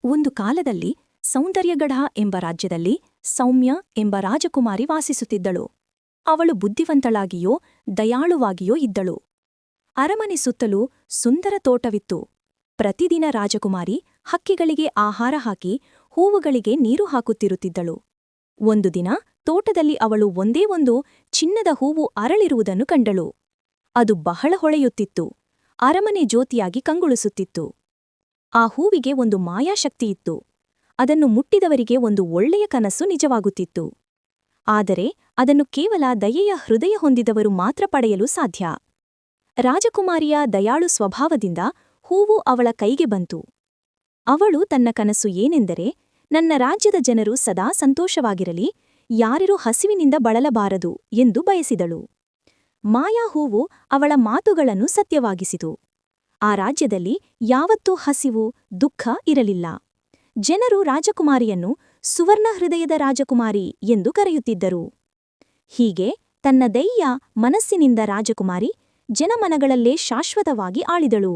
ಒಂದು ಕಾಲದಲ್ಲಿ ಸೌಂದರ್ಯಗಢ ಎಂಬ ರಾಜ್ಯದಲ್ಲಿ ಸೌಮ್ಯ ಎಂಬ ರಾಜಕುಮಾರಿ ವಾಸಿಸುತ್ತಿದ್ದಳು. ಅವಳು ಬುದ್ಧಿವಂತಳಾಗಿಯೋ ದಯಾಳುವಾಗಿಯೋ ಇದ್ದಳು. ಅರಮನೆ ಸುತ್ತಲೂ ಸುಂದರ ತೋಟವಿತ್ತು. ಪ್ರತಿದಿನ ರಾಜಕುಮಾರಿ ಹಕ್ಕಿಗಳಿಗೆ ಆಹಾರ ಹಾಕಿ ಹೂವುಗಳಿಗೆ ನೀರು ಹಾಕುತ್ತಿರುತ್ತಿದ್ದಳು. ಒಂದು ದಿನ ತೋಟದಲ್ಲಿ ಅವಳು ಒಂದೇ ಒಂದು ಚಿನ್ನದ ಹೂವು ಅರಳಿರುವುದನ್ನು ಕಂಡಳು. ಅದು ಬಹಳ ಹೊಳೆಯುತ್ತಿತ್ತು. ಅರಮನೆ ಜ್ಯೋತಿಯಾಗಿ ಕಂಗೊಳಿಸುತ್ತಿತ್ತು. ಆ ಹೂವಿಗೆ ಒಂದು ಮಾಯಾಶಕ್ತಿಯಿತ್ತು. ಅದನ್ನು ಮುಟ್ಟಿದವರಿಗೆ ಒಂದು ಒಳ್ಳೆಯ ಕನಸು ನಿಜವಾಗುತ್ತಿತ್ತು. ಆದರೆ ಅದನ್ನು ಕೇವಲ ದಯೆಯ ಹೃದಯ ಹೊಂದಿದವರು ಮಾತ್ರ ಪಡೆಯಲು ಸಾಧ್ಯ. ರಾಜಕುಮಾರಿಯ ದಯಾಳು ಸ್ವಭಾವದಿಂದ ಹೂವು ಅವಳ ಕೈಗೆ ಬಂತು. ಅವಳು ತನ್ನ ಕನಸು ಏನೆಂದರೆ, ನನ್ನ ರಾಜ್ಯದ ಜನರು ಸದಾ ಸಂತೋಷವಾಗಿರಲಿ, ಯಾರಿರೂ ಹಸಿವಿನಿಂದ ಬಳಲಬಾರದು ಎಂದು ಬಯಸಿದಳು. ಮಾಯಾ ಹೂವು ಅವಳ ಮಾತುಗಳನ್ನು ಸತ್ಯವಾಗಿಸಿತು. ಆ ರಾಜ್ಯದಲ್ಲಿ ಯಾವತ್ತೂ ಹಸಿವು, ದುಃಖ ಇರಲಿಲ್ಲ. ಜನರು ರಾಜಕುಮಾರಿಯನ್ನು ಸುವರ್ಣ ಹೃದಯದ ರಾಜಕುಮಾರಿ ಎಂದು ಕರೆಯುತ್ತಿದ್ದರು. ಹೀಗೆ ತನ್ನ ದಯೆಯ ಮನಸ್ಸಿನಿಂದ ರಾಜಕುಮಾರಿ ಜನಮನಗಳಲ್ಲೇ ಶಾಶ್ವತವಾಗಿ ಆಳಿದಳು.